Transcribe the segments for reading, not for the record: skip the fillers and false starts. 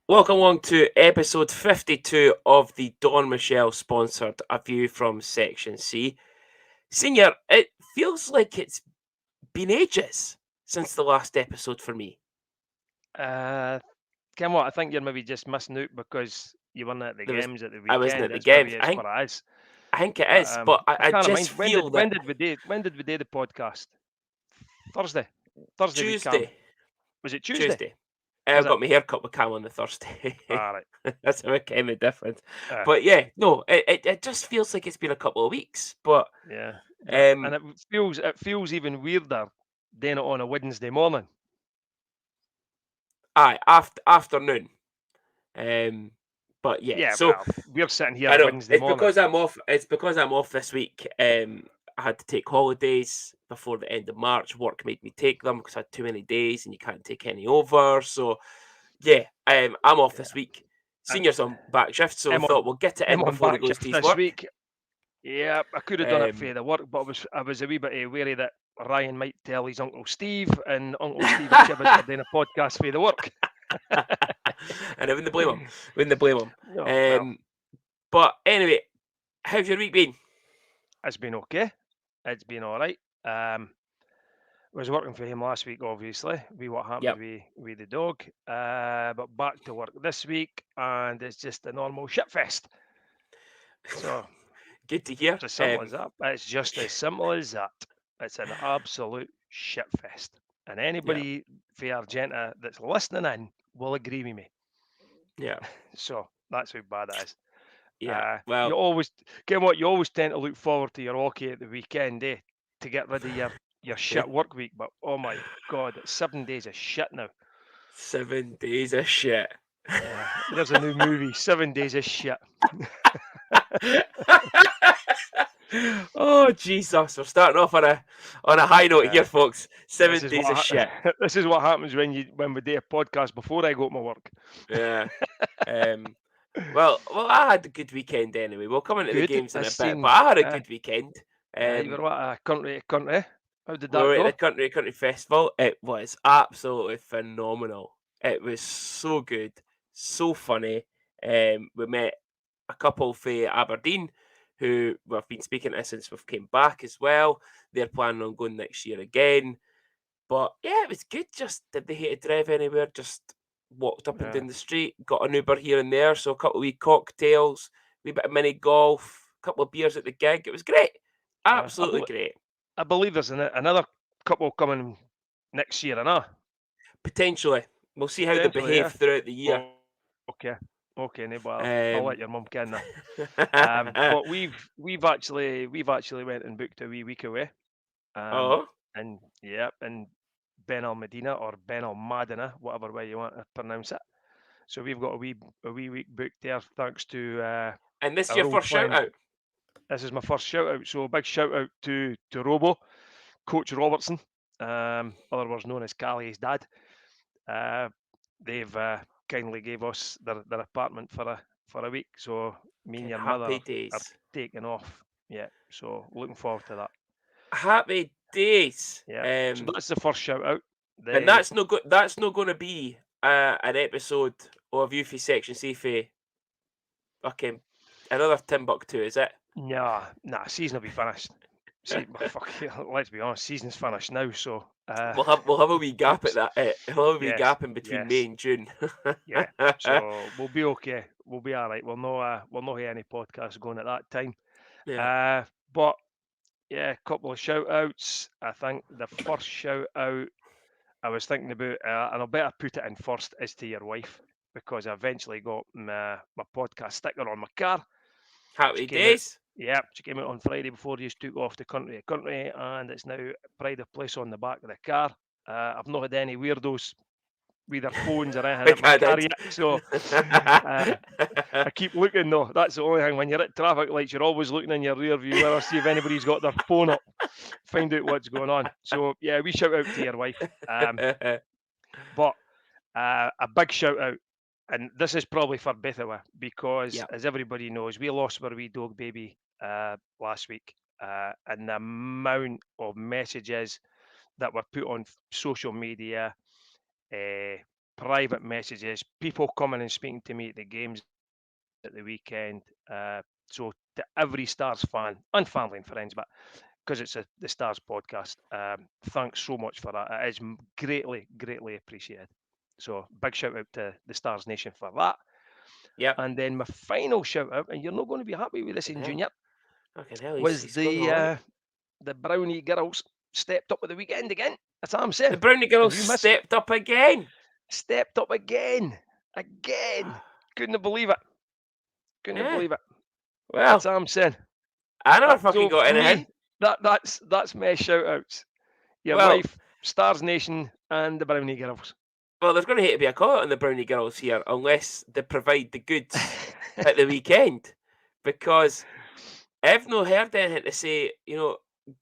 Welcome along to episode 52 of the Don Michelle sponsored A View from Section C. Senior, it feels like it's been ages since the last episode for me. Uh, Kim, what? I think you're maybe just missing out because you weren't at the There was games at the I wasn't weekend. at the That's games. maybe I it's think what it is. I think it But is, but I, I I can't just mind feel that when did we do the podcast? Thursday, Thursday week, Cam. Tuesday, Was it Tuesday? Tuesday. I Was it? got my hair cut with Cam on the Thursday. All right. That's how it came a difference. Uh, But yeah, no, it just feels like it's been a couple of weeks. But yeah. um, And it feels even weirder doing it on a Wednesday morning. aye, afternoon. Um, but yeah, Yeah. so Well, we're sitting here I know Wednesday morning. It's because I'm off this week. I had to take holidays before the end of March. Work made me take them because I had too many days, and you can't take any over. So yeah, I'm off Yeah. this week. And Senior's on back shift, so we I'm on thought we'll get it I'm in on before he back goes to shift his this work. week. Yeah, I could have done it for Um, the work, but I was a wee bit wary that Ryan might tell his Uncle Steve, and Uncle Steve and Chibbers were doing a podcast for the work. and I wouldn't blame him. Wouldn't blame him. No, well, Um, but anyway, how's your week been? it's been okay. It's been all right. Was working for him last week, obviously. What happened Yep. with the dog. But back to work this week, and it's just a normal shit fest. So Good to hear. it's as simple as that. It's just as simple as that. It's an absolute shit fest. And Yeah, anybody for Argenta that's listening in will agree with me. yeah, So that's how bad it is. yeah. You Well, always get what you always tend to look forward to your hockey at the weekend, to get rid of your shit work week. But oh my god, it's 7 days of shit now. 7 days of shit. There's a new movie, 7 days of shit. Oh Jesus, we're starting off on a high note here, Uh, folks. this Seven is days of shit. this is what happens when we do a podcast before I go to my work. Yeah. Um. Well, I had a good weekend anyway. We'll come into the Good. games I in a bit, but seen. I had a good weekend. You were Um. what, country to country. How did We that were at the go? country festival. It was absolutely phenomenal. It was so good, so funny. We met a couple from Aberdeen who we've been speaking to since we've came back as well. They're planning on going next year again. But yeah, it was good. Just didn't hate to drive anywhere. Just walked up and Uh, down the street, got an Uber here and there. So a couple of wee cocktails, wee bit of mini golf, a couple of beers at the gig. It was great. uh, I, Absolutely bel great. I believe there's another couple coming next year, I know. Potentially. We'll see how they Potentially, behave yeah. throughout the year. Okay. Okay, no bother. I'll let Um, your mum ken that. But we've actually went and booked a wee week away. Um, oh, and yeah, in Ben Al Medina or Ben Al Madina, whatever way you want to pronounce it. So we've got a wee week booked there, thanks to and this is your our old first shout friend. out. This is my first shout out. So a big shout out to Robo, Coach Robertson, otherwise known as Callie's dad. Uh, they've kindly gave us their apartment for a week. So me and Fucking your mother happy are days. taking off. Yeah. So looking forward to that. Happy days. Yeah. So that's the first shout out. And The that's not going to be an episode of Youthie Section C for fucking another Timbuktu, is it? nah, season will be finished. See, fuck, let's be honest, season's finished now. So We'll have a wee gap at oops. that. We'll have a wee Yes, gap in between May yes, and June. yeah. So we'll be okay. We'll be all right. We'll not have any podcasts going at that time. Yeah. But yeah, a couple of shout outs. I think the first shout out I was thinking about, and I better put it in first, is to your wife, because I eventually got my podcast sticker on my car. She Happy came out, days. yeah, she came out on Friday before you took off to country, and it's now pride of place on the back of the car. I've not had any weirdos with their phones or anything at Like my I car did. yet, so uh, I keep looking though. That's the only thing. When you're at traffic lights, you're always looking in your rear view mirror, see if anybody's got their phone up, find out what's going on. So yeah, we shout out to your wife. But a big shout out, and this is probably for both of us, because Yeah. as everybody knows, we lost our wee dog baby last week, and the amount of messages that were put on social media, private messages, people coming and speaking to me at the games at the weekend. So to every Stars fan and family and friends, but because it's the Stars podcast, thanks so much for that. It is greatly, greatly appreciated. So big shout out to the Stars Nation for that. Yep. And then my final shout out, and you're not going to be happy with this, in Junior, was he's going the Brownie girls stepped up at the weekend again. That's what I'm saying. The Brownie girls you missed stepped up again. Stepped up again. Couldn't believe it. Couldn't believe it. Well, That's what I'm saying. I never fucking So got for anything. me, that's my shout outs. Your wife, Stars Nation, and the Brownie girls. Well, there's going to hate to be a call out on the Brownie girls here unless they provide the goods at the weekend, because I've not heard anything to say,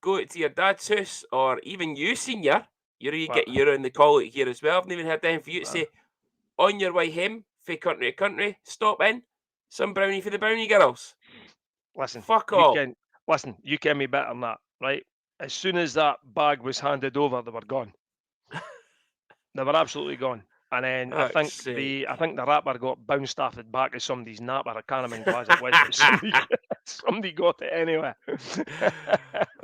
go to your dad's house, or even you, senior. You're in the call out here as well. I've not even heard anything for you to say on your way home from country to country. Stop in some brownie for the Brownie girls. Listen, fuck all. You can me better than that, right? As soon as that bag was handed over, they were gone. They were absolutely gone. And then I think the wrapper got bounced off the back of somebody's napper. I can't remember what it was, but somebody got it anyway.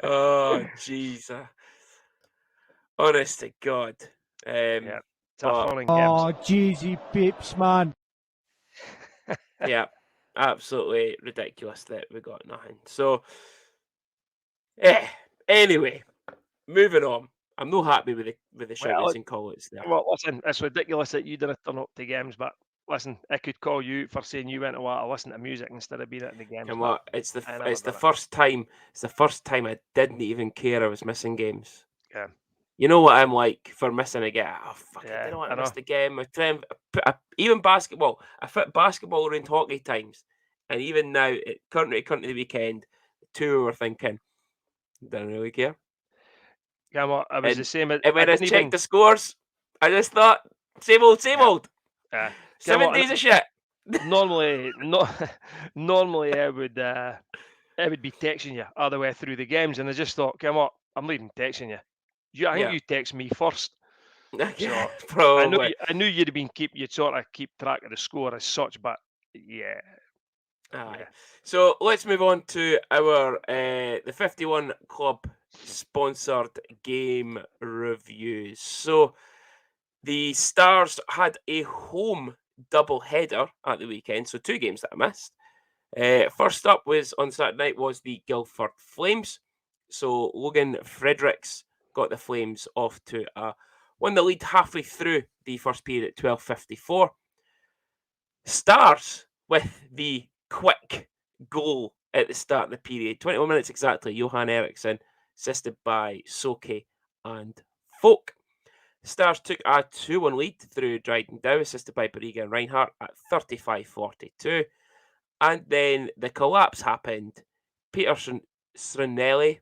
Oh, Jesus. Honest to God. Yeah. Jeezy pips, man. Yeah, absolutely ridiculous that we got nothing. So, yeah. Anyway, moving on. I'm not happy with the shoutouts and call-outs there. Well, listen, it's ridiculous that you didn't turn up to games, but listen, I could call you for saying you went to listen to music instead of being at the games. Come on, it's the first time. It's the first time I didn't even care I was missing games. Yeah. You know what I'm like for missing a game. Oh fuck! I didn't want to miss the game. Even basketball. I fit basketball around hockey times, and even now at country the weekend, the two were thinking, didn't really care. Yeah, well, I was the same. And when I checked the scores, I just thought, same old. 7 days of shit. Normally, I would be texting you all the way through the games, and I just thought, come on, I'm leaving texting you. I think you text me first. Yeah, so probably. I knew you'd sort of keep track of the score as such, but yeah. Aye. So let's move on to our the 51 Club sponsored game reviews. So the Stars had a home double header at the weekend, so 2 games that I missed. First up was on Saturday night was the Guildford Flames. So Logan Fredericks got the Flames off to won the lead halfway through the first period at 12:54. Stars with the quick goal at the start of the period, 21 minutes exactly. Johan Eriksson, assisted by Soke and Folk. Stars took a 2-1 lead through Dryden Dow, assisted by Bariga and Reinhardt at 35:42. And then the collapse happened. Peter Srinella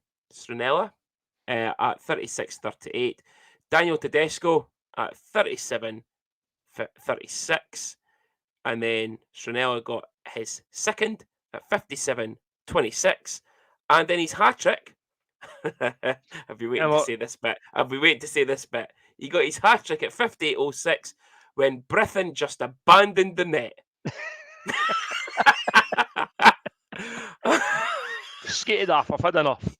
at 36:38. Daniel Tedesco at 37:36. And then Srinella got his second at 57:26. And then his hat-trick. I've been waiting to say this bit. He got his hat-trick at 58:06 when Britton just abandoned the net. Skated off. I've had enough.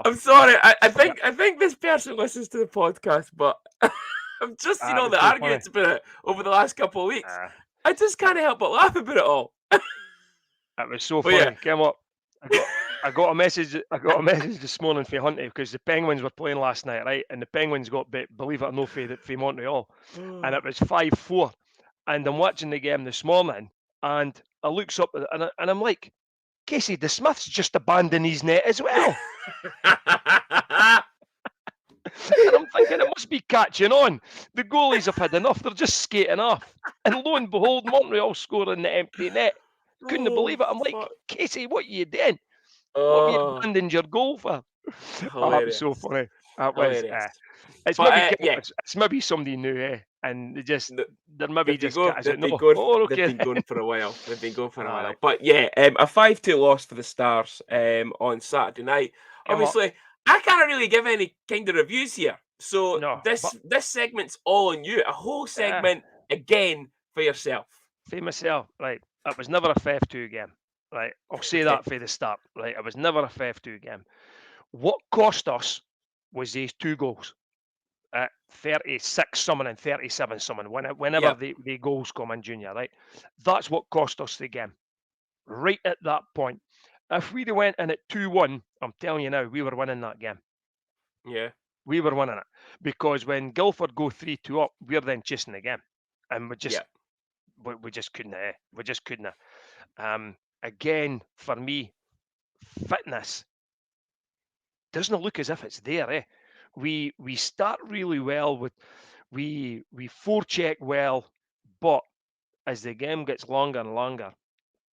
I'm sorry. I think this person listens to the podcast, but I've just seen all the arguments about it over the last couple of weeks. I just can't help but laugh about it all. That was so funny. Yeah. Come up. I got a message. This morning from Hunty because the Penguins were playing last night, right? And the Penguins got beat, believe it or not, from Montreal, and it was 5-4. And I'm watching the game this morning, and I looks up and I'm like, Casey DeSmith's just abandoned his net as well. And I'm thinking it must be catching on. The goalies have had enough. They're just skating off. And lo and behold, Montreal scoring the empty net. Couldn't believe it. I'm like, Casey, what are you doing? What have you abandoned your goal for? That was so funny. That was. It's maybe somebody new, and they just they're maybe just they've been going for a while. But yeah, a 5-2 loss for the Stars on Saturday night. Obviously, I can't really give any kind of reviews here So No, this but this segment's all on you. A whole segment again for yourself. for myself, right, it was never a 5-2 game. Right, I'll say Okay. that for the start. Right, it was never a 5-2 game. What cost us was these 2 goals at 36 something and 37 something. Whenever Yep. the goals come in, Junior, right? That's what cost us the game. Right at that point. If we'd have went in at 2-1, I'm telling you now, we were winning that game. Yeah. We were winning it. Because when Guildford go 3-2 up, we're then chasing the game. And we just Yeah. we just couldn't we just couldn't. Again, for me, fitness doesn't look as if it's there. We start really well with we forecheck well, but as the game gets longer and longer,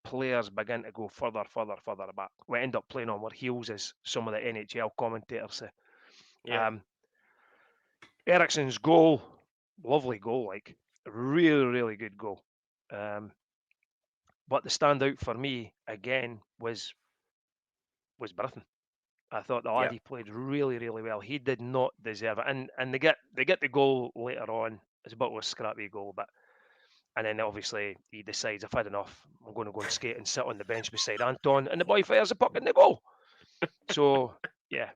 players begin to go further back. We end up playing on our heels, as some of the NHL commentators say. Yeah. Ericsson's goal, lovely goal, like really good goal. But the standout for me again was Britton. I thought the lad, Yeah. he played really well. He did not deserve it, and they get the goal later on. It's a bit of a scrappy goal, but and then obviously he decides, I've had enough. I'm going to go and skate and sit on the bench beside Anton, and the boy fires a puck in the goal. So yeah,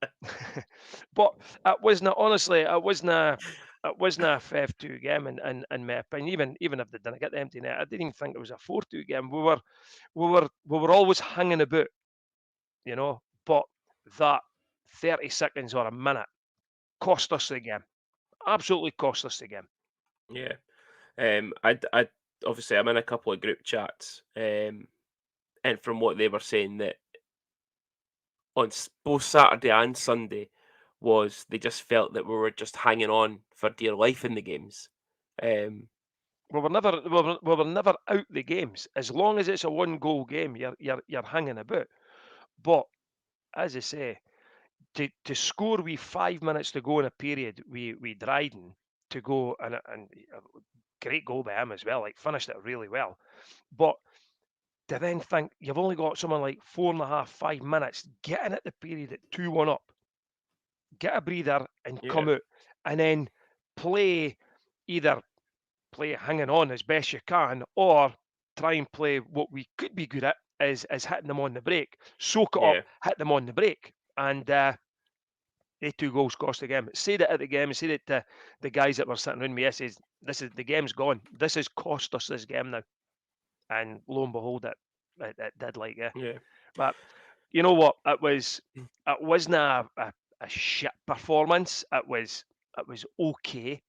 but it wasn't, honestly, it wasn't a 5-2 game, in my opinion. Even if they didn't get the empty net, I didn't even think it was a 4-2 game. We were always hanging about, you know. But that 30 seconds or a minute cost us the game. Absolutely cost us the game. Yeah. I obviously I'm in a couple of group chats, and from what they were saying that on both Saturday and Sunday was they just felt that we were just hanging on for dear life in the games. We were never out the games. As long as it's a 1-goal game, you're hanging about. But as I say, to score with 5 minutes to go in a period, we Dryden to go, and great goal by him as well. Like, finished it really well. But to then think you've only got someone like 4.5, 5 minutes, get in at the period at 2-1 up, get a breather and come Yeah. out, and then play either play hanging on as best you can, or try and play what we could be good at is hitting them on the break, soak it up, Yeah. hit them on the break, and they 2 goals cost the game. Said it at the game. Said it to the guys that were sitting around me. I says, "This is the game's gone. This has cost us this game now." And lo and behold, it did, like, yeah. Yeah. But you know what? It wasn't a shit performance. It was okay.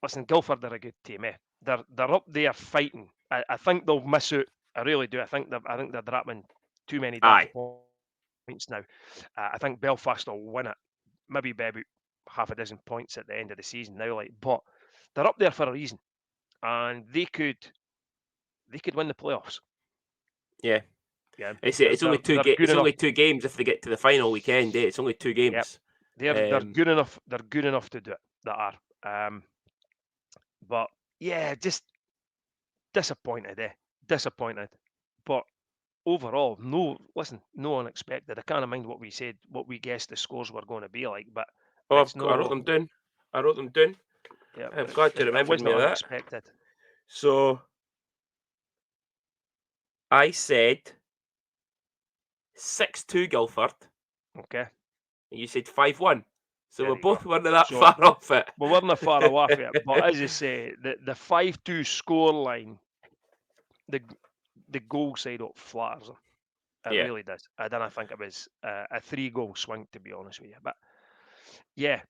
Listen, Guildford are a good team. They're up there fighting. I think they'll miss out. I really do. I think they're dropping too many damn Aye. points now. I think Belfast will win it, maybe by about half a dozen points at the end of the season now. Like, but they're up there for a reason, and they could win the playoffs. Yeah. Yeah, It's only they're good it's enough. only 2 games if they get to the final weekend. It's only 2 Yep, games. they're good enough. They're good enough to do it. They are. But yeah, just disappointed. Disappointed. But overall, no unexpected. I can't mind what we said, what we guessed the scores were going to be like, but Oh, it's I wrote no, them down. I wrote them down. yeah, I'm glad you it remembered was me not of that. unexpected. So I said 6-2 Guildford, Okay, and you said 5-1. So there we you go. both weren't that So far off it. we weren't far away from it, but as I say, the 5-2 score line, the the goal side up flatters them. It Yeah. really does. I don't think it was a 3-goal swing, to be honest with you. But yeah,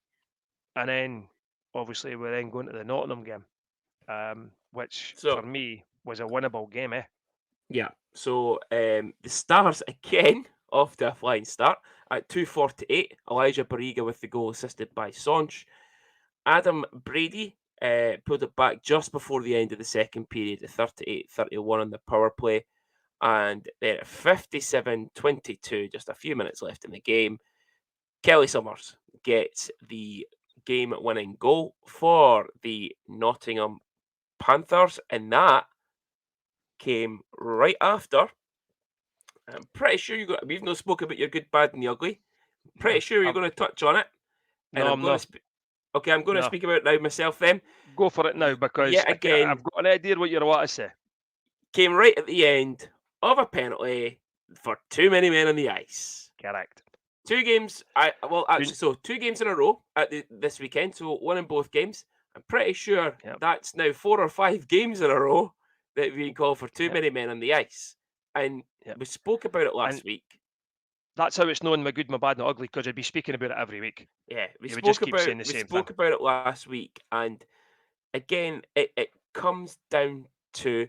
and then obviously we're then going to the Nottingham game, which for So me was a winnable game. yeah. So the Stars again off to a flying start at 2:48. Elijah Barriga with the goal, assisted by Sonch. Adam Brady pulled it back just before the end of the second period at 38-31 on the power play. And then at 57-22, just a few minutes left in the game, Kelly Summers gets the game-winning goal for the Nottingham Panthers, and that came right after. I'm pretty sure we've not spoken about your good, bad, and the ugly. Pretty sure you're I'm, going to touch on it, and no, I'm not. Okay, I'm going to No. speak about it now myself then. Go for it now, because Yet again, I've got an idea what you want to say. came right at the end of a penalty for too many men on the ice. Correct. 2 games, so 2 games in a row at this weekend, so 1 in both games. I'm pretty sure Yep. that's now 4 or 5 games in a row that we call for too Yep. many men on the ice. And Yep. we spoke about it last And week. that's how it's known my good, my bad, not ugly, because I'd be speaking about it every week. Yeah, we You would just spoke keep about saying the same thing. about it last week, and again, it comes down to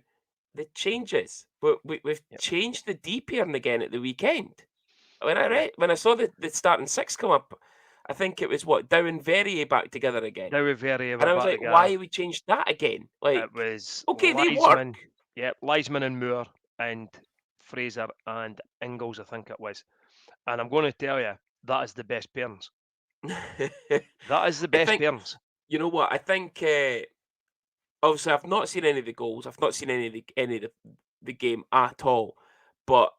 the changes. But we've Yep. changed the D pairing again at the weekend. When Yeah. I saw the starting 6 come up, I think it was Dow and Verrier back together again. Now with very And I was back like, together. why we changed that again? Like, It was okay, they Leisman. work. Yep, Leisman and Moore and Fraser and Ingalls, I think it was. And I'm going to tell you, that is the best pairings. That is the I best think, pairings. you know what? I think obviously I've not seen any of the goals. I've not seen any of the game at all. But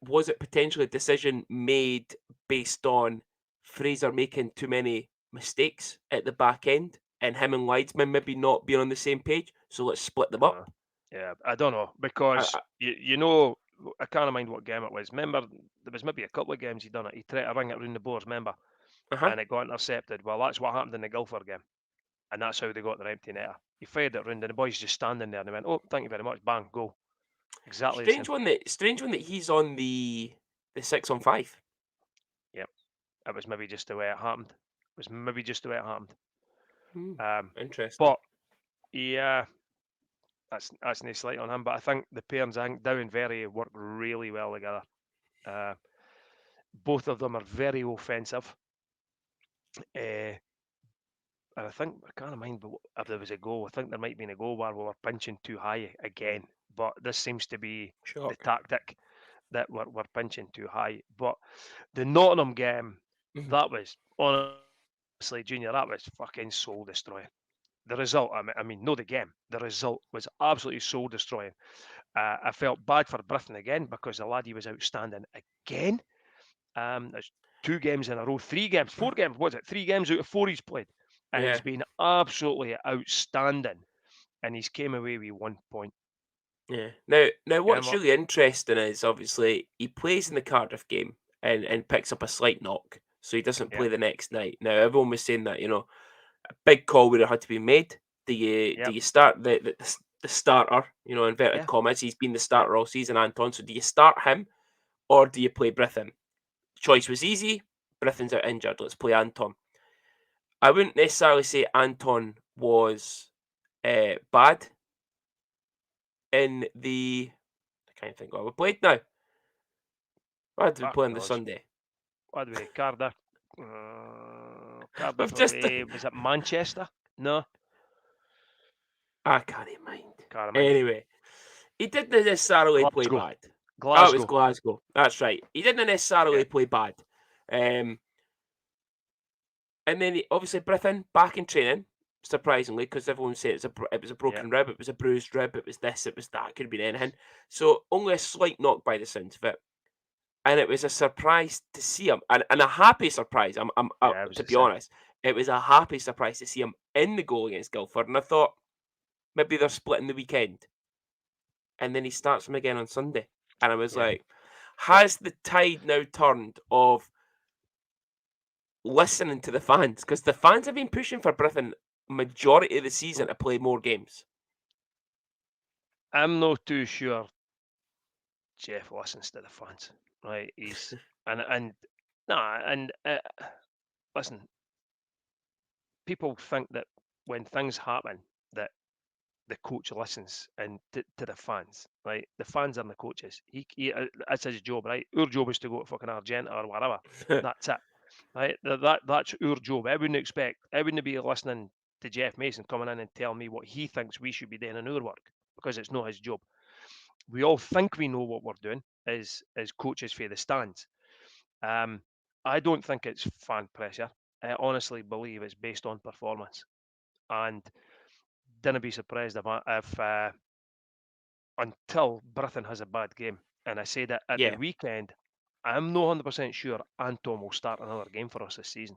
was it potentially a decision made based on Fraser making too many mistakes at the back end and him and Leidesman maybe not being on the same page? So let's split them up. Yeah, I don't know, I, because I, you know, I can't mind what game it was. Remember, there was maybe a couple of games he done it. He tried to ring it round the boards, remember? uh-huh. And it got intercepted. Well, that's what happened in the Guildford game. And that's how they got their empty netter. He fired it round and the boys just standing there and they went, oh, thank you very much, bang, goal. Exactly the same. Strange one that he's on the 6-on-5. Yep. It was maybe just the way it happened. Interesting. But yeah, that's no slight on him. But I think the pairings, I think Dow and Verry work really well together. Both of them are very offensive. And I think, I can't mind if there was a goal. I think there might have been a goal where we were pinching too high again. But this seems to be the tactic, that we're pinching too high. But the Nottingham game, Mhm. that was, honestly, Junior, that was fucking soul destroying. The result, I mean, no, the game. The result was absolutely soul destroying. I felt bad for Britton again, because the laddie was outstanding again. There's 2 games in a row, 3 games, 4 games. What's it? 3 games out of 4 he's played, and Yeah. he's been absolutely outstanding. And he's came away with 1 point. Yeah. Now what's really interesting is obviously he plays in the Cardiff game and picks up a slight knock, so he doesn't play Yep. the next night. Now everyone was saying that, a big call would have had to be made. Do you start the starter, inverted Yeah. commas, he's been the starter all season, Anton, so do you start him or do you play Britton? Choice was easy. Britton's out injured. Let's play Anton. I wouldn't necessarily say Anton was bad in the. I can't think what we played now. What did we play on the Sunday? What did we? Cardiff. Cardiff We've just. away. Was it Manchester? No. I can't mind. Can't mind. Anyway, he didn't necessarily play bad. Glasgow. Oh, it was Glasgow. That's right. He didn't necessarily play bad. And then obviously Britton back in training, surprisingly, because everyone said it was a broken rib, it was a bruised rib, it was this, it was that, it could have been anything. So only a slight knock by the sounds of it. And it was a surprise to see him, and a happy surprise. To be honest, it was a happy surprise to see him in the goal against Guildford. And I thought maybe they're splitting the weekend. And then he starts him again on Sunday. And I was like, has the tide now turned of listening to the fans? Because the fans have been pushing for Britton majority of the season to play more games. I'm not too sure Jeff listens to the fans, right? He's listen. People think that when things happen, that the coach listens and to the fans, right? The fans are the coaches. That's his job, right? Our job is to go to fucking Argentina or whatever. That's it, right? That's our job. I wouldn't be listening to Jeff Mason coming in and telling me what he thinks we should be doing in our work, because it's not his job. We all think we know what we're doing as coaches for the stands. I don't think it's fan pressure. I honestly believe it's based on performance, and didn't be surprised if until Britton has a bad game. And I say that at the weekend, I'm not 100% sure Anton will start another game for us this season.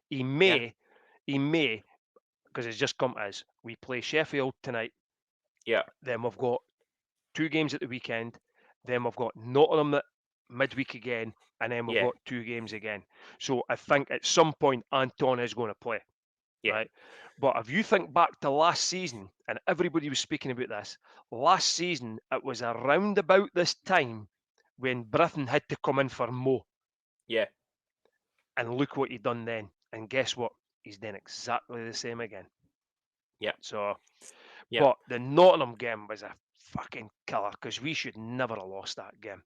He may, because it's just come to us. We play Sheffield tonight. Yeah. Then we've got 2 games at the weekend. Then we've got Nottingham at midweek again, and then we've Yeah. got 2 games again. So I think at some point Anton is going to play. Yeah. Right. But if you think back to last season, and everybody was speaking about this, last season it was around about this time when Britton had to come in for Mo. Yeah. And look what he done then. And guess what? He's done exactly the same again. Yeah. So, Yeah. but the Nottingham game was a fucking killer because we should never have lost that game.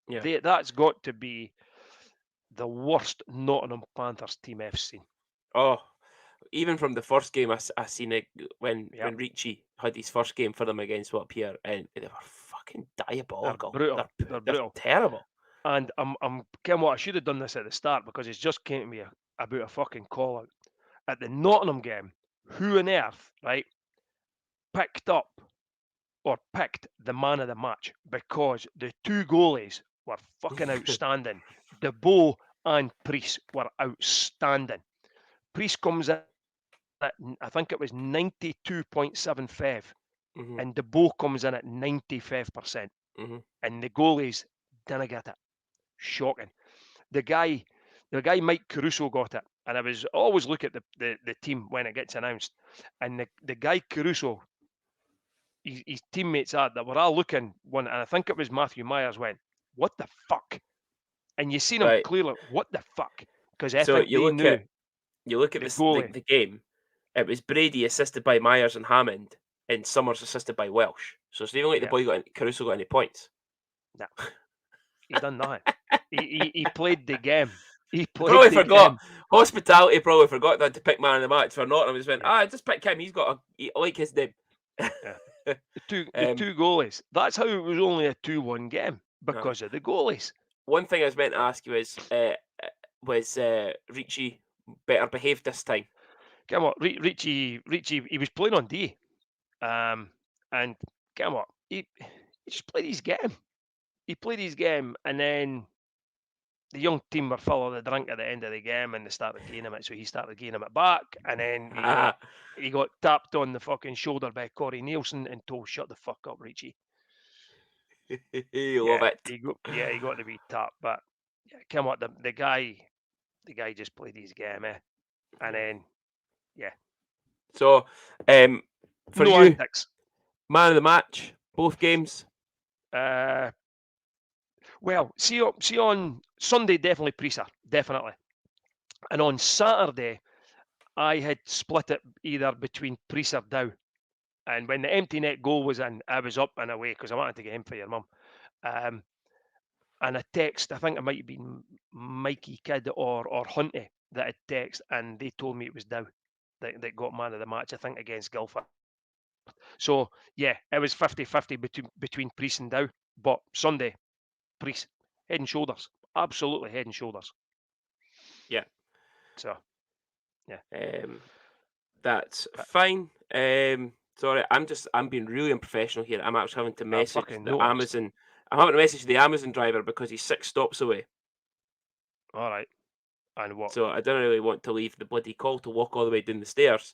Yeah. That's got to be the worst Nottingham Panthers team I've seen. Oh, even from the first game, I seen it when Yep. Ricci had his first game for them against up here, and they were fucking diabolical. brutal. They're brutal. terrible. And I'm Ken, what I should have done this at the start because it's just came to me about a fucking call out. At the Nottingham game, who on earth, right, picked the man of the match because the 2 goalies were fucking outstanding. DeBow and Priest were outstanding. Priest comes in at, I think it was 92.75, Mhm. and DeBow comes in at 95%. Mhm. And the goalies didn't get it. Shocking. The guy Mike Caruso got it, and I always look at the team when it gets announced, and the guy Caruso, his teammates are that were all looking one, and I think it was Matthew Myers went, "What the fuck?" And you seen him Right. clearly, "What the fuck?" Because I So think they knew you look at the the goalie. game. It was Brady assisted by Myers and Hammond, and Summers assisted by Welsh. So it's even like the Yeah, boy Caruso got any points. nah, he done that. He played the game. He They played probably the forgot. game. Hospitality probably forgot that to pick man of the match for Nottingham. Just went, Yeah, just pick him. I like his name. yeah. The um, two goalies. That's how it was only a 2-1 game uh, because of the goalies. one thing I was meant to ask you is, Ricci better behaved this time? Come on, Richie, he was playing on D. And come on, he just played his game. He played his game, and then the young team were full of the drink at the end of the game, and they started gaining it. So he started gaining it back, and then he got tapped on the fucking shoulder by Corey Nielsen and told, "Shut the fuck up, Richie." Love it. He got to be tapped, but yeah, come on, the guy just played his game, and then So, for no you, antics. man of the match, both games. Well, see on Sunday, definitely Prisa, definitely. And on Saturday, I had split it either between Priest or Dow. And when the empty net goal was in, I was up and away because I wanted to get him for your mum. And a text, I think it might have been Mikey Kidd or Hunty that had text, and they told me it was Dow that got man of the match, I think, against Guildford. So, yeah, it was 50-50 between Priest and Dow. But Sunday, Priest, head and shoulders. Absolutely head and shoulders. Yeah. So, yeah. That's fine. Sorry, I'm being really unprofessional here. I'm actually having to message fucking the noticed. Amazon. I'm having to message the Amazon driver because he's 6 stops away. All right. And what? So I don't really want to leave the bloody call to walk all the way down the stairs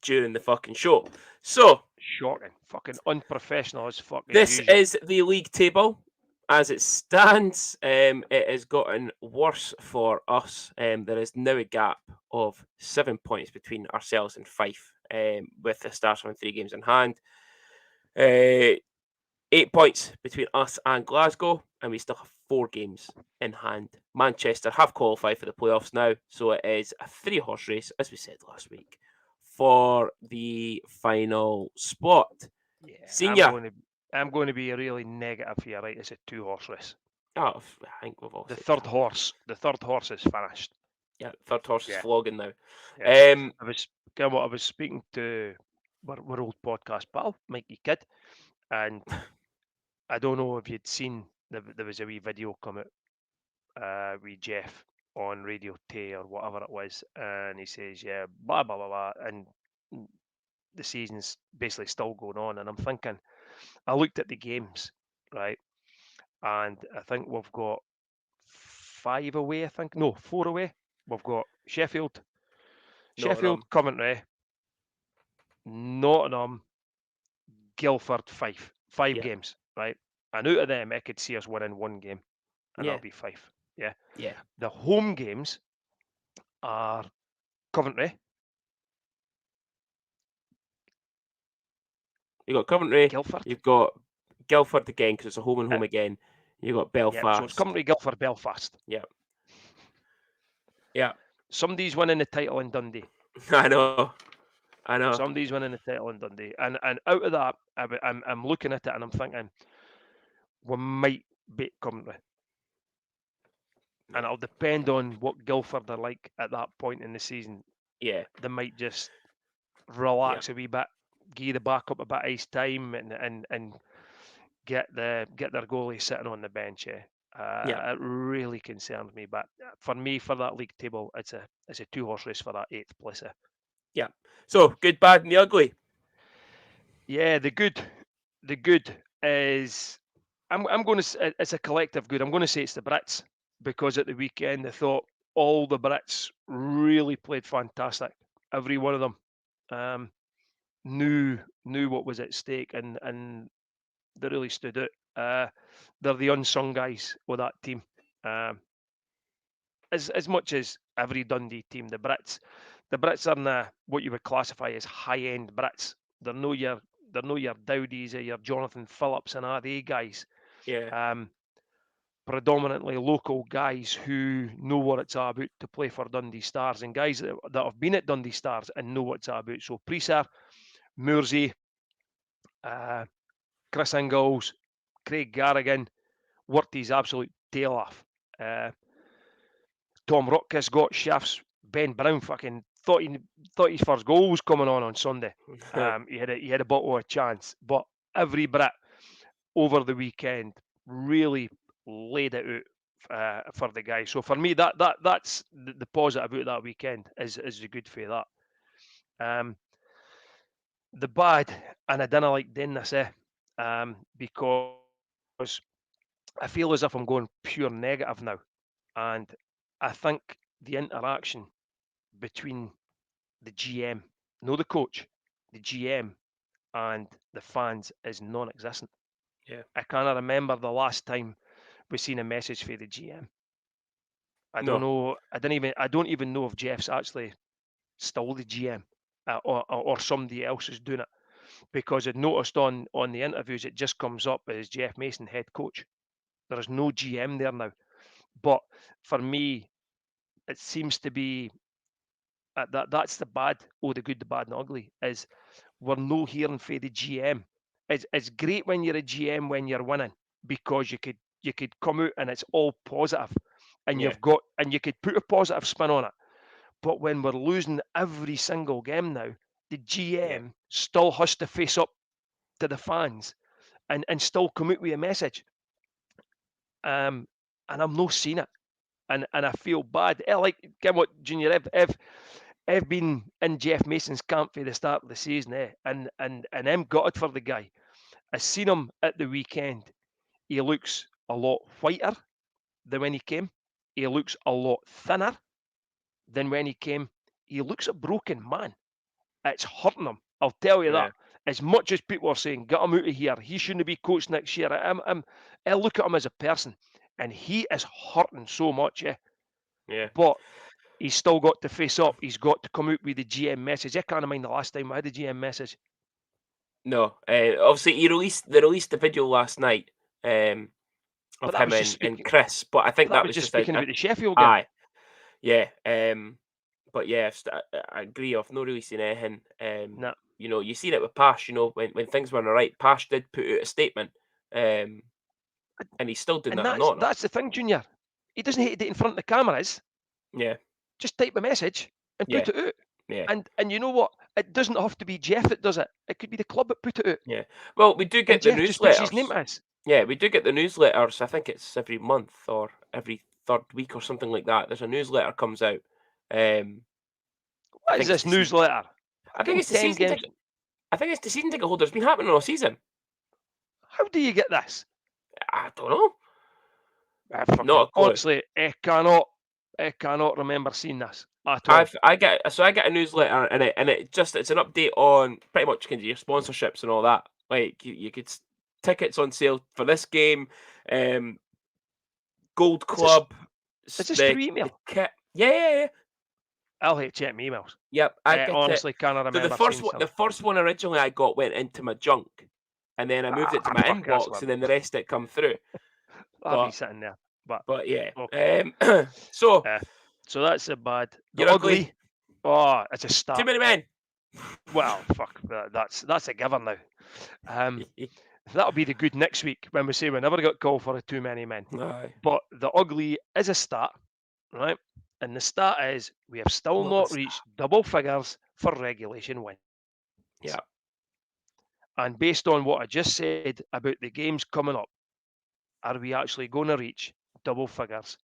during the fucking show. So Shocking. Fucking unprofessional as fuck as this usual. is the league table as it stands. It has gotten worse for us. There is now a gap of 7 points between ourselves and Fife, with the Stars on 3 games in hand. 8 points between us and Glasgow, and we still have 4 games in hand. Manchester have qualified for the playoffs now, so it is a 3-horse race, as we said last week, for the final spot. Yeah, Senior. I'm going to be really negative here, right? It's a 2-horse race. Oh, I think we've all The said third that. horse is finished. Yeah, third horse is Yeah. flogging now. Yeah. I was speaking to our old podcast pal, Mikey Kidd, and I don't know if you'd seen there was a wee video come out with Jeff on Radio Tay or whatever it was, and he says, yeah, blah blah blah blah, and the season's basically still going on, and I'm thinking, I looked at the games, right, and I think we've got 5 away. 4 away. We've got Sheffield, Nottingham. Coventry, Nottingham, Guildford, Fife. Five Yeah. games, right? And out of them, I could see us winning one game, and Yeah. that'll be Fife. Yeah. Yeah. The home games are Coventry, You got Coventry. Guildford. You've got Guildford again because it's a home and home again. You got Yeah, so it's Belfast. Coventry, Guildford, Belfast. Yeah. Yeah. Somebody's winning the title in Dundee. I know. I know. Somebody's winning the title in Dundee, and out of that, I'm looking at it and I'm thinking we might beat Coventry, and it'll depend on what Guildford are like at that point in the season. Yeah. They might just relax a wee bit, give the back up a bit of ice time, and get their goalie sitting on the bench. Yeah. It really concerns me. But for me, for that league table, it's a 2-horse race for that 8th place. Yeah. So good, bad, and the ugly. Yeah, the good is I'm going to. It's a collective good. I'm going to say it's the Brits, because at the weekend I thought all the Brits really played fantastic. Every one of them knew what was at stake, and they really stood out. They're the unsung guys with that team. As much as every Dundee team, the Brits are what you would classify as high-end Brits. They're no your Dowdies or your Jonathan Phillips and they guys. Yeah. Predominantly local guys who know what it's all about to play for Dundee Stars, and guys that have been at Dundee Stars and know what it's all about. So Priester, Moorsey, Chris Ingalls, Craig Garrigan worked his absolute tail off. Tom Rutkiss got shafts. Ben Brown fucking thought his first goal was coming on Sunday. He had a bottle of chance, but every Brit over the weekend really laid it out for the guys. So for me, that's the positive about that weekend is the good for that. The bad, and I didn't like doing this, because I feel as if I'm going pure negative now, and I think the interaction between the GM, no the coach, the GM and the fans is non-existent. Yeah. I can't remember the last time we seen a message for the GM. I don't know. I don't even know if Jeff's actually still the GM, or somebody else is doing it, because I'd noticed on the interviews it just comes up as Jeff Mason, head coach. There is no GM there now. But for me, it seems to be that's the bad. Oh, the good, the bad, and the ugly is we're no hearing for the GM. It's great when you're a GM when you're winning, because you could come out and it's all positive, and Yeah. you could put a positive spin on it. But when we're losing every single game now, the GM still has to face up to the fans and still come out with a message. And I'm not seeing it. And I feel bad. Like, get what, Junior, I've been in Jeff Mason's camp for the start of the season, and I'm gutted for the guy. I seen him at the weekend. He looks a lot whiter than when he came. He looks a lot thinner than when he came. He looks a broken man. It's hurting him. I'll tell you that. As much as people are saying, get him out of here, he shouldn't be coached next year. I look at him as a person, and he is hurting so much, Yeah. But he's still got to face up. He's got to come out with the GM message. I can't mind the last time I had a GM message. No. Obviously, they released the video last night. Of him and Chris, but I think that was just speaking about the Sheffield game. Aye. Yeah. But yeah, I agree. I've not really seen anything. No. You know, you seen it with Pash. You know, when things weren't right, Pash did put out a statement. And he's still doing that. That's the thing, Junior. He doesn't hate it in front of the cameras. Yeah. Just type a message and put it out. Yeah. And you know what? It doesn't have to be Jeff that does it. It could be the club that put it out. Yeah. Well, we do get the Jeff just puts his newsletters. name to us. Yeah, we do get the newsletters. I think it's every month or every third week or something like that. There's a newsletter comes out. What is this newsletter? I think it's the season ticket. I think it's the season ticket holder. It's been happening all season. How do you get this? I don't know. Honestly, I cannot remember seeing this. at all. I get a newsletter, and it's an update on pretty much kind of your sponsorships and all that. Like you could tickets on sale for this game, Gold Is this, Club, is this the through email? kit. Yeah. I'll hate check my emails. Yep, I get it. Honestly, can't So remember seeing some. the first one originally I got went into my junk, and then I moved it to my Fuck, that's inbox, and then the rest of it come through. I'll be But sitting there. But yeah. okay. So So that's a bad. The you're ugly. Oh, it's a start. Too many men. Well, fuck. That's a given now. That'll be the good next week when we say we never got called for too many men. Aye. But the ugly is a start, right? And the start is we have still Not not the reached double figures for regulation wins. Yeah. And based on what I just said about the games coming up, are we actually going to reach double figures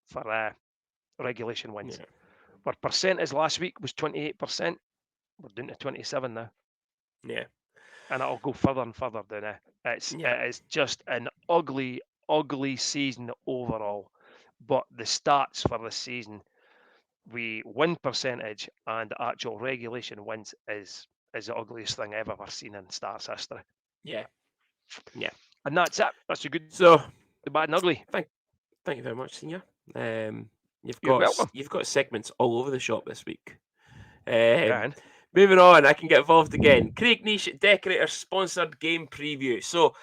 for regulation wins? Yeah. Our percentage last week was 28%. We're down to 27 now. Yeah. And it'll go further and further down there. It is just an ugly, ugly season overall. But the stats for this season, we win percentage and actual regulation wins is the ugliest thing I've ever seen in Stars history. Yeah. And that's it. That's a good, So the bad and ugly. thank you very much, Senior. You've You're got welcome. segments all over the shop this week. Grand. Moving on, I can get involved again. Craig Niche Decorator sponsored game preview. So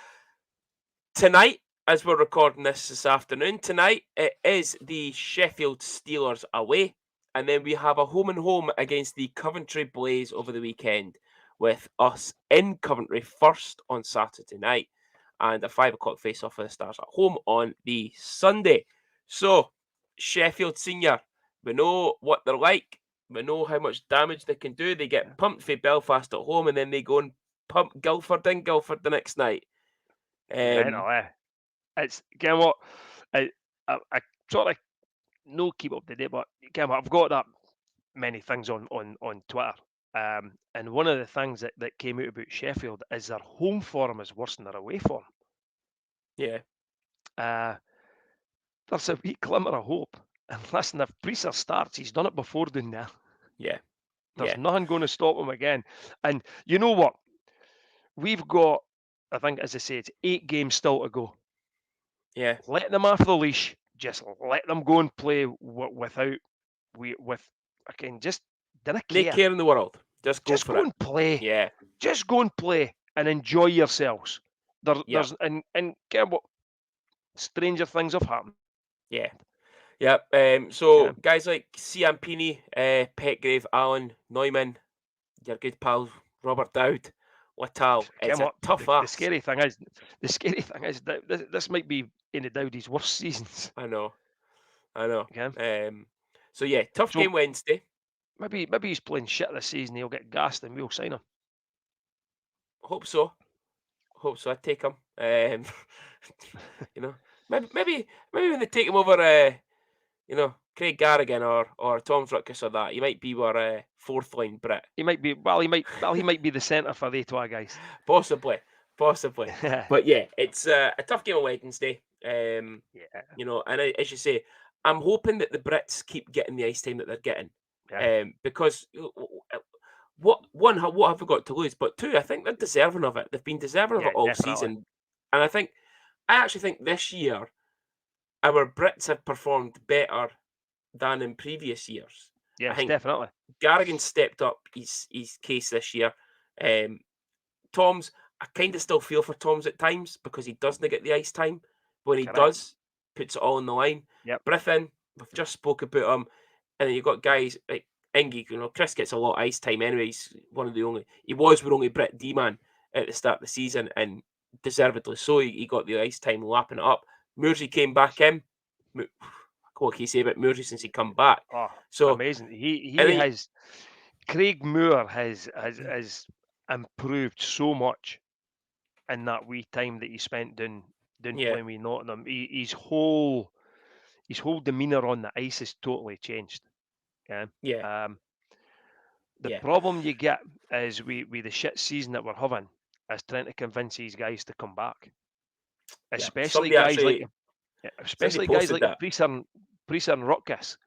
tonight, as we're recording this afternoon, tonight it is the Sheffield Steelers away, and then we have a home and home against the Coventry Blaze over the weekend, with us in Coventry first on Saturday night, and a 5 o'clock face-off for the Stars at home on the Sunday. So Sheffield Senior, we know what they're like. We know how much damage they can do. They get pumped for Belfast at home, and then they go and pump Guildford in Guildford the next night. Mental, It's, again, what, I sort of no keep up to date, but again, I've got that many things on Twitter. And one of the things that came out about Sheffield is their home form is worse than their away form. Yeah. There's a wee glimmer of hope. And listen, if Priester starts, he's done it before down there. Yeah. There's nothing going to stop him again. And you know what? We've got, I think, as I say, it's 8 games still to go. Yeah. Let them off the leash. Just let them go and play just didn't care. No care in the world. Just go and play. Yeah. Just go and play and enjoy yourselves. There's and get what stranger things have happened. Yeah. Yep. So guys like Ciampini, Petgrave, Allen, Neumann, your good pal Robert Dowd, Littell. It's a tough ask. The scary thing is that this might be in the Dowdy's worst seasons. I know. Okay. So yeah, tough game Wednesday. Maybe he's playing shit this season. He'll get gassed and we'll sign him. Hope so. I take him. You know, maybe when they take him over, you know, Craig Garrigan or Tom Fruckus or that, he might be our fourth line Brit. He might be. Well, he might be the centre for the two guys. Possibly. But yeah, it's a tough game on Wednesday. You know, and as you say, I'm hoping that the Brits keep getting the ice time that they're getting. Yeah. Because what have we got to lose? But 2, I think they're deserving of it. They've been deserving of it all season. And I actually think this year our Brits have performed better than in previous years. Yes, I think definitely. Garrigan stepped up his case this year. Tom's, I kind of still feel for Tom's at times because he doesn't get the ice time. When he does, puts it all on the line. Yep. Griffin, we've just spoke about him. And then you've got guys like Ingy, you know, Chris gets a lot of ice time anyway. He's he was our only Brit D-man at the start of the season, and deservedly so. He got the ice time lapping it up. Mursey came back in. What can you say about Mursey since he come back? Oh, so amazing. He has. Craig Moore has improved so much in that wee time that he spent doing playing with Nottingham. His whole demeanour on the ice has totally changed. The problem you get is with the shit season that we're having is trying to convince these guys to come back, especially guys like Priester and Rutkus.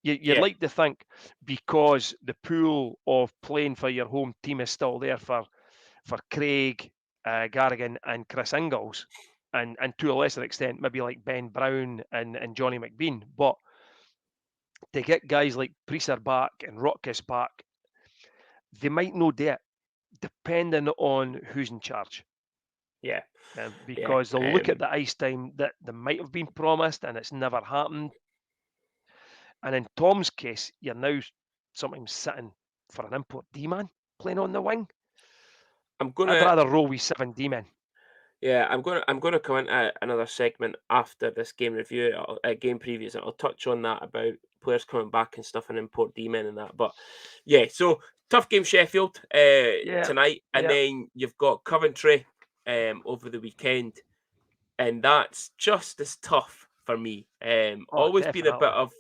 You'd Yeah. like to think, because the pool of playing for your home team is still there for Craig Garrigan and Chris Ingalls, and to a lesser extent maybe like Ben Brown and Johnny McBean, but to get guys like Priester back and Rotkus back, they might not do it, depending on who's in charge. Yeah. Because they'll look at the ice time that they might have been promised and it's never happened. And in Tom's case, you're now sometimes sitting for an import D-man playing on the wing. I'd I'd rather roll with 7 D-men. Yeah, I'm gonna come into another segment after this game review, game previews, and I'll touch on that about players coming back and stuff and import D-men and that. But yeah, so tough game Sheffield tonight, and then you've got Coventry over the weekend, and that's just as tough for me. Always been a bit of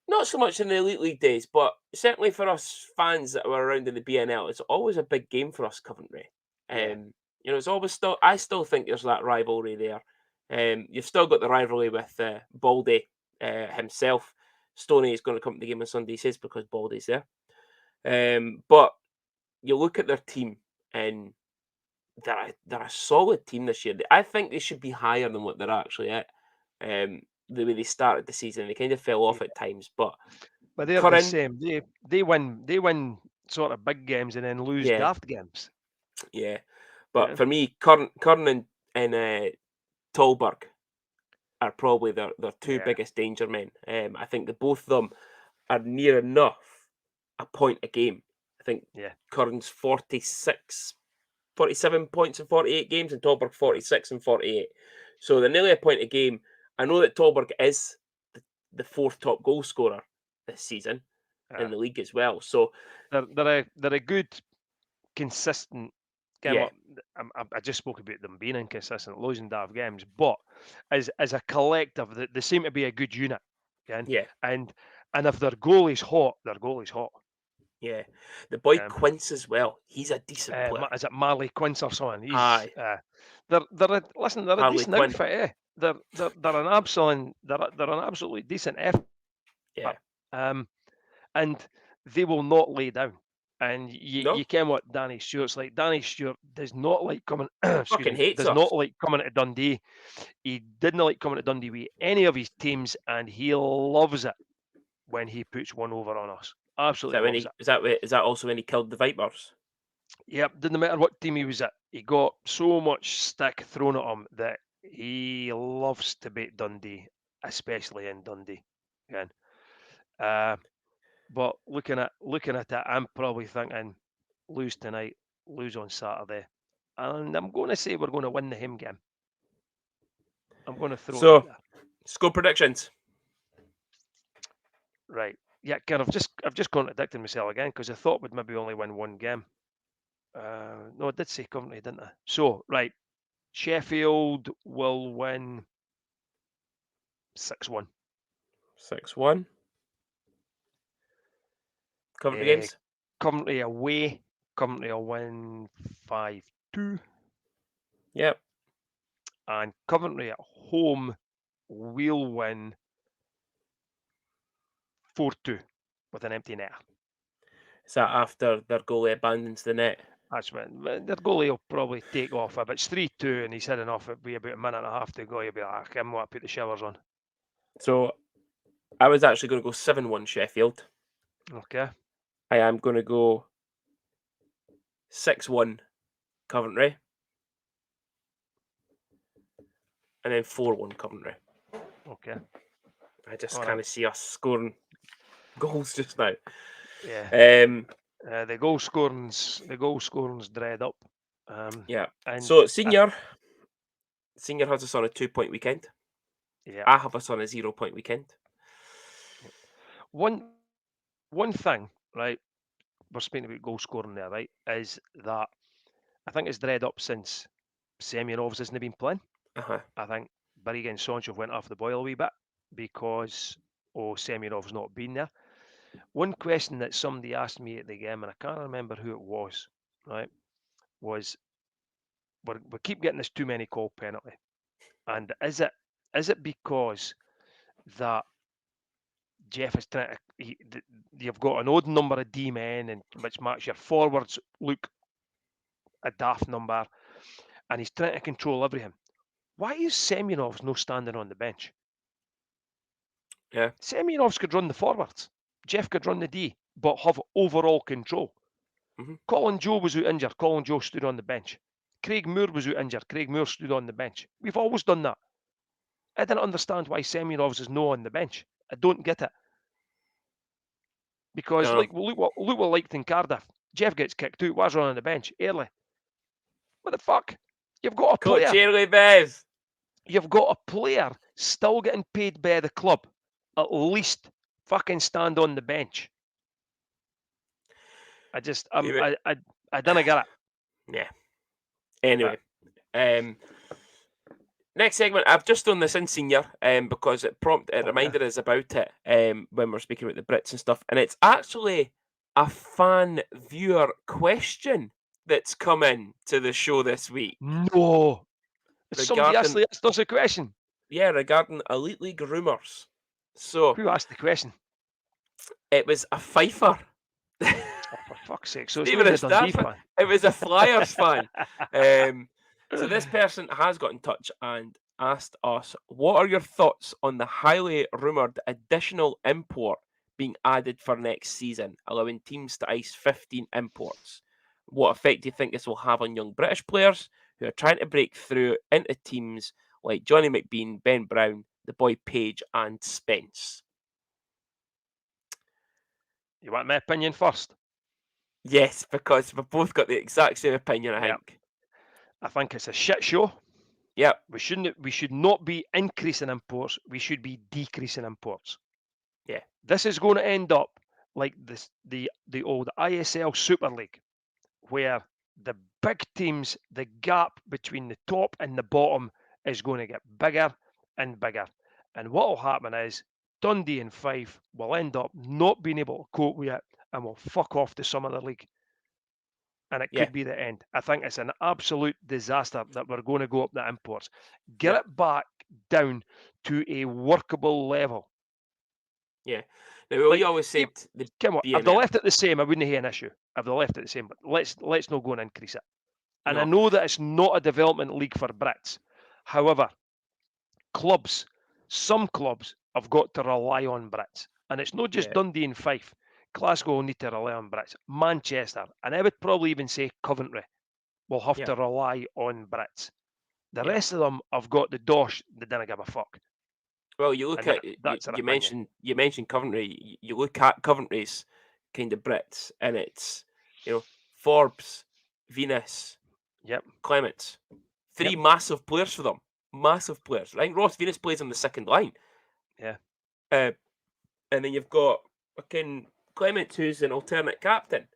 not so much in the Elite League days, but certainly for us fans that were around in the BNL, it's always a big game for us, Coventry. You know, it's always still. I still think there's that rivalry there. You've still got the rivalry with Baldy himself. Stoney is going to come to the game on Sunday, he says, because Baldy's there. But you look at their team, and they're a solid team this year. I think they should be higher than what they're actually at. The way they started the season, they kind of fell off at times, but they're the same. They win sort of big games and then lose daft games. Yeah, but for me, Curran and Tolberg are probably their two biggest danger men. I think that both of them are near enough a point a game. I think Curran's 47 points in 48 games, and Tolberg 46 and 48. So they're nearly a point a game. I know that Tolberg is the fourth top goal scorer this season in the league as well. So they're a good, consistent game. Yeah. I just spoke about them being inconsistent, losing daft games, but as a collective, they seem to be a good unit. Yeah. And if their goalie's hot, their goalie's hot. Yeah, the boy Quince as well. He's a decent player. Is it Marley Quince or something? He's Aye. they're a Harley decent Quinn. outfit, eh? They're an absolutely decent effort. Yeah. And they will not lay down. And No. you can what Danny Stewart's like. Danny Stewart does not like coming. Fucking hates us. not like coming to Dundee. He didn't like coming to Dundee with any of his teams, and he loves it when he puts one over on us. Absolutely loves it. Is that also when he killed the Vipers? Yep, didn't matter what team he was at. He got so much stick thrown at him that he loves to beat Dundee, especially in Dundee. Again. But looking at it, I'm probably thinking lose tonight, lose on Saturday, and I'm going to say we're going to win the home game. I'm going to throw it out there. Score predictions. Right. Yeah, Ken, I've just contradicted myself again because I thought we'd maybe only win one game. No, I did say Coventry, didn't I? So, right, Sheffield will win 6-1. 6-1. Coventry games. Coventry away. Coventry will win 5-2. Yep. And Coventry at home will win 4-2 with an empty net. Is that after their goalie abandons the net? That's when their goalie will probably take off. If it's 3-2 and he's heading off, it'll be about a minute and a half to go. You'll be like, I'm going to put the showers on. So I was actually going to go 7-1 Sheffield. Okay. I am going to go 6-1 Coventry. And then 4-1 Coventry. Okay. I just kind of see us scoring goals just now. Yeah. The goal scoring's dried up. Yeah. And so Senior has us on a 2-point weekend. Yeah. I have us on a 0-point weekend. One thing, right? We're speaking about goal scoring there, right? Is that I think it's dried up since Semyonovs hasn't been playing. I think Barriga and Sonchev went off the boil a wee bit because Semyonov's not been there. One question that somebody asked me at the game, and I can't remember who it was, right, was we keep getting this too many call penalty. And is it because that Jeff is trying to. You've got an odd number of D men, and which makes your forwards look a daft number, and he's trying to control everything. Why is Semyonov's no standing on the bench? Yeah. Semyonovs could run the forwards. Jeff could run the D, but have overall control. Mhm. Colin Joe was out injured. Colin Joe stood on the bench. Craig Moore was out injured. Craig Moore stood on the bench. We've always done that. I didn't understand why Semyonovs is no on the bench. I don't get it. Because No. look what liked in Cardiff. Jeff gets kicked out. Why's on the bench early? What the fuck? You've got a Coach player. Early Bev. You've got a player still getting paid by the club. At least fucking stand on the bench. I just I didn't get it. Yeah. Anyway, next segment. I've just done this in senior because it reminded us about it when we're speaking about the Brits and stuff, and it's actually a fan viewer question that's come in to the show this week. No. Somebody actually asked us a question. Yeah, regarding Elite League rumours. So who asked the question? It was a Fifer. Oh, for fuck's sake! So it's Even not a a Dundee Stafford. fan. It was a Flyers fan. So this person has got in touch and asked us, what are your thoughts on the highly rumoured additional import being added for next season, allowing teams to ice 15 imports? What effect do you think this will have on young British players who are trying to break through into teams like Johnny McBean, Ben Brown, the boy Page and Spence? You want my opinion first? Yes, because we've both got the exact same opinion, I think. I think it's a shit show. Yep. We should not be increasing imports. We should be decreasing imports. Yeah. This is going to end up like the old ISL Super League, where the big teams, the gap between the top and the bottom is going to get bigger and bigger. And what will happen is Dundee and Fife will end up not being able to cope with it and will fuck off to some other league. And it could be the end. I think it's an absolute disaster that we're going to go up the imports. Get it back down to a workable level. Yeah. Now, we always said come on, if they left it the same, I wouldn't have an issue. If they left it the same, but let's not go and increase it. And I know that it's not a development league for Brits. However, some clubs have got to rely on Brits. And it's not just Dundee and Fife. Glasgow will need to rely on Brits. Manchester, and I would probably even say Coventry, will have to rely on Brits. The rest of them have got the dosh that don't give a fuck. Well, you look at you mentioned Coventry. You look at Coventry's kind of Brits, and it's Forbes, Venus, Clements, three massive players for them. Massive players. I think Ross Venus plays on the second line. Yeah. And then you've got fucking Clements, who's an alternate captain.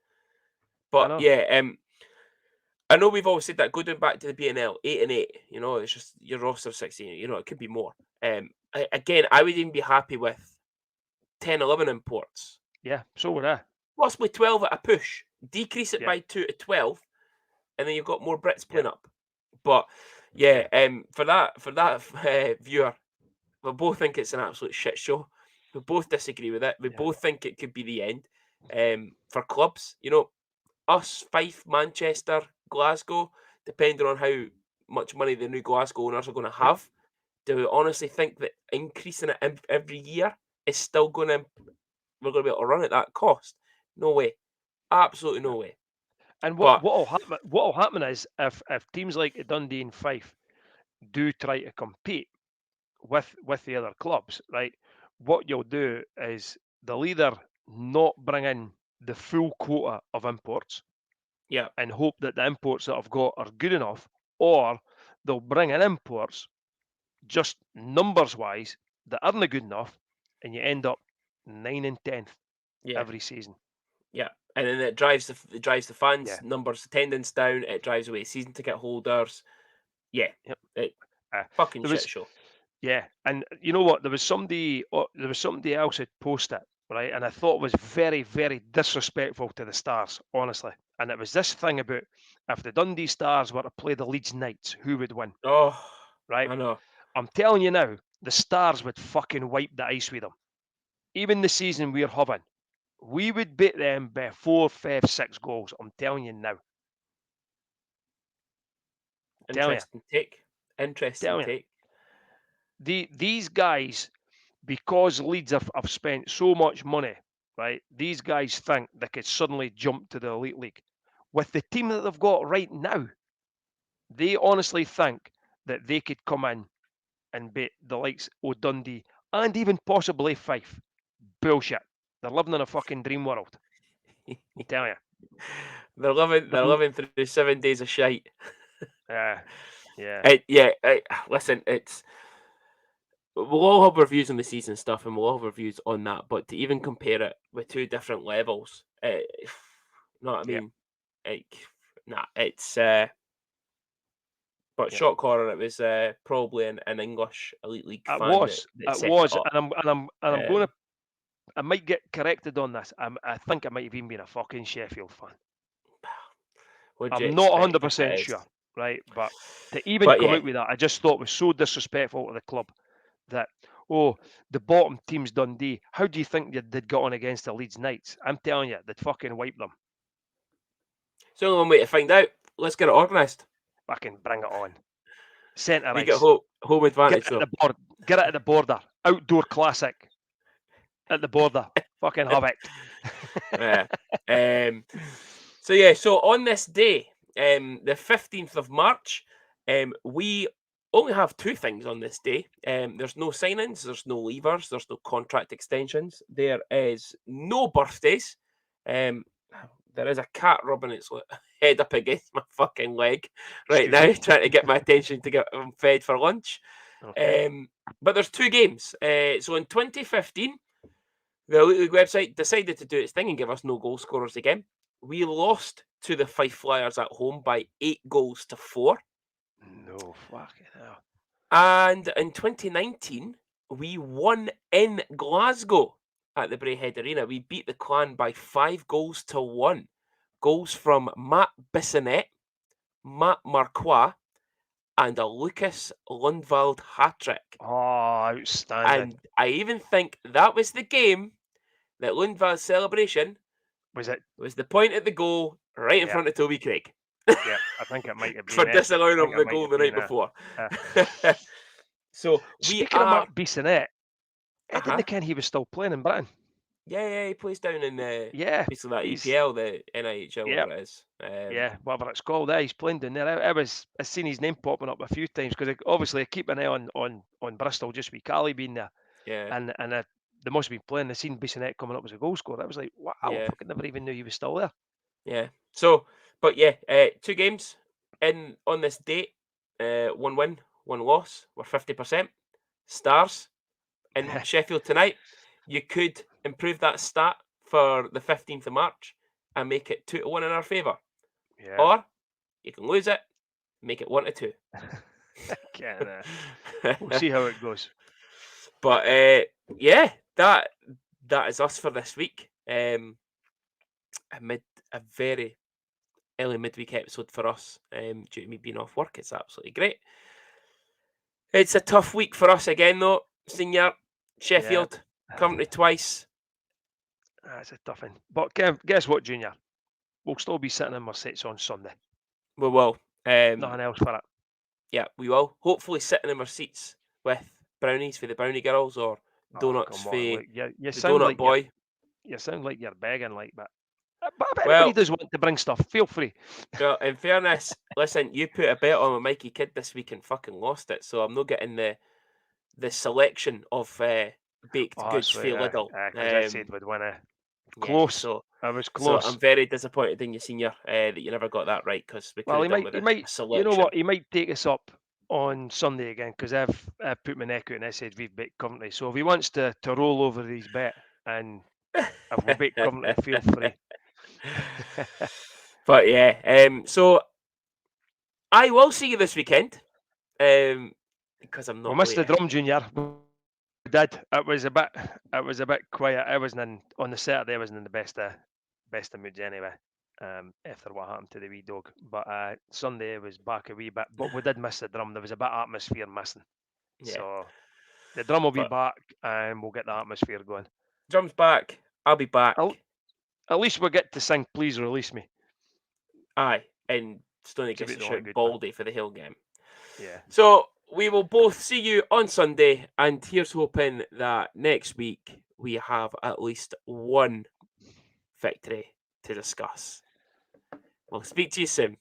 But I know we've always said that. Go down back to the BNL, 8 and 8. It's just your roster 16. It could be more. Again, I would even be happy with 10, 11 imports. Yeah, so would I. Possibly 12 at a push. Decrease it by 2 to 12, and then you've got more Brits playing up. But for that viewer, we both think it's an absolute shit show. We both disagree with it. We both think it could be the end. For clubs, us, Fife, Manchester, Glasgow, depending on how much money the new Glasgow owners are going to have, do we honestly think that increasing it every year is still we're going to be able to run at that cost? No way. Absolutely no way. And what will happen is if teams like Dundee and Fife do try to compete with the other clubs, right? What you'll do is they'll either not bring in the full quota of imports, and hope that the imports that I've got are good enough, or they'll bring in imports just numbers wise that aren't good enough, and you end up 9 and 10th every season. Yeah, and then it drives the fans' numbers, attendance down. It drives away season ticket holders. Yeah, fucking shit show. Yeah, and you know what? There was somebody else had posted it, right? And I thought it was very, very disrespectful to the Stars, honestly. And it was this thing about if the Dundee Stars were to play the Leeds Knights, who would win? Oh, right. I know. I'm telling you now, the Stars would fucking wipe the ice with them. even the season we're having, we would beat them by 4, 5, 6 goals. I'm telling you now. Interesting take. Interesting Telling take. you. These guys, because Leeds have spent so much money, right? These guys think they could suddenly jump to the Elite League. With the team that they've got right now, they honestly think that they could come in and beat the likes of Dundee and even possibly Fife. Bullshit. They're living in a fucking dream world. I'm telling you. They're living through 7 days of shite. Yeah. Listen, we'll all have reviews on the season stuff, and we'll all have reviews on that. But to even compare it with two different levels, you know what I mean? It's. But shock horror, it was probably an English Elite League fan. It was, and I'm going to. I might get corrected on this. I think I might have even been a fucking Sheffield fan. I'm not 100% sure, right? But to even come out with that, I just thought was so disrespectful to the club that, the bottom team's Dundee. How do you think they'd got on against the Leeds Knights? I'm telling you, they'd fucking wipe them. It's only one way to find out. Let's get it organised. Fucking bring it on. Centre ice. You get home advantage, though. Get it at the border. Outdoor classic. At the border. Fucking have it. Yeah. So on this day, the 15th of March, we only have two things on this day. There's no signings, there's no leavers, there's no contract extensions, there is no birthdays. There is a cat rubbing its head up against my fucking leg right now, trying to get my attention to get him fed for lunch. Okay. But there's two games. So in 2015, the Elite League website decided to do its thing and give us no goal scorers again. We lost to the Fife Flyers at home by 8 goals to 4. No fucking hell. And in 2019, we won in Glasgow at the Braehead Arena. We beat the Clan by 5 goals to 1. Goals from Matt Bissonnette, Matt Marquis, and a Lucas Lundvald hat-trick. Oh, outstanding. And I even think that was the game that Lundvald's celebration was the point at the goal right in front of Toby Craig. Yeah, I think it might have been for disallowing him the goal the night before. So speaking of Matt Bissonnette, I didn't know he was still playing in Britain. Yeah, he plays down in basically that EPL, the NIHL, whatever it is. Whatever it's called. He's playing down there. I've seen his name popping up a few times because obviously I keep an eye on Bristol just with Cali being there. Yeah. And they must have been playing. They seen Bissonnette coming up as a goal scorer. I was like, wow, I fucking never even knew he was still there. Yeah. So, but 2 games on this date. 1 win, 1 loss. We're 50%. Stars in Sheffield tonight. You could improve that stat for the 15th of March and make it 2-1 in our favour. Yeah. Or you can lose it, make it 1-2. We'll see how it goes. But that is us for this week. A very early midweek episode for us due to me being off work. It's absolutely great. It's a tough week for us again, though. Senior, Sheffield, Coventry twice. That's a tough one. But guess what, Junior? We'll still be sitting in our seats on Sunday. We will. Nothing else for it. Yeah, we will. Hopefully sitting in our seats with brownies for the brownie girls or donuts for the donut boy. You sound like you're begging, but everybody does want to bring stuff. Feel free. Well, in fairness, listen, you put a bet on with Mikey Kidd this week and fucking lost it, so I'm not getting the selection of baked goods for Lidl. Because I said we'd win it. Close. So I was close. So I'm very disappointed in you, Senior, that you never got that right because we could have done with a selection. You know what? He might take us up on Sunday again because I've put my neck out and I said we've beat Coventry. So if he wants to roll over his bet and if we beat Coventry, feel free. But so I will see you this weekend because I'm not. We missed the drum, Junior. We did. It was a bit quiet. I wasn't on the Saturday. I wasn't in the best of moods anyway. After what happened to the wee dog, but Sunday was back a wee bit. But we did miss the drum. There was a bit of atmosphere missing. Yeah. So the drum will be back, and we'll get the atmosphere going. Drums back. I'll be back. At least we'll get to sing "Please Release Me." Aye, and Stoney Give gets it to a shout good Baldy for the Hill game. Yeah. So we will both see you on Sunday, and here's hoping that next week we have at least one victory to discuss. We'll speak to you soon.